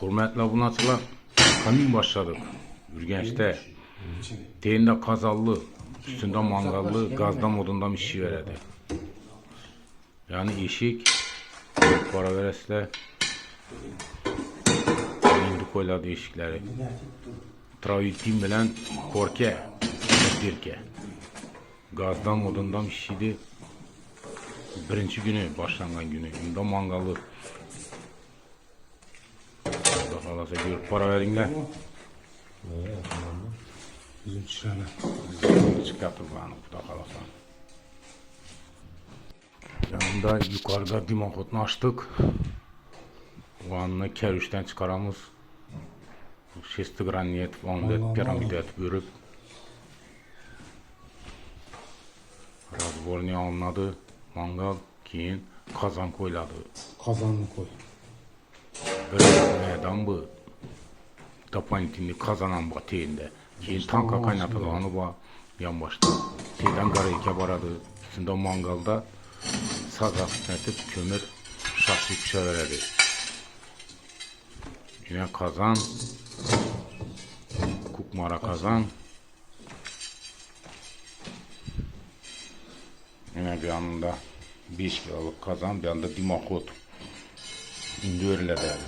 Hürmetli abunatçılar, kamin başladık. Ürgenç'te. Deyinde kazallı, üstünde mangallı, gazda modunda bir şey veredi. Yani eşik, para veresle, indi koyladı eşikleri. Travitin bilen korke, dirke. Gazdan modundan bir şeydi. Birinci günü, başlangan günü. Ünde mangallı. Allah halasa görüp para verinler. Bizim çıralar. Çıkartır bana bu da halasa. Yanında yukarıda dimakotunu açtık. O anını kerüşten çıkaramız. 6 granit, vandet, piramidet görüp. Razborni alınladı. Mangal, keyin kazan koyladı. Kazanını koy. Bir meydan bu. Tapanitini kazanan bu teyinde. Keyin tanka kaynatılığını bu yan başta. Teyden garayıke baradı. Üstünde mangalda sazak etip kömür şahsi pişe veredi. Yine kazan. Kukmara kazan. Yine bir yanında 5 kiloluk kazan, bir yanında dimakot. İndi öyle derdi.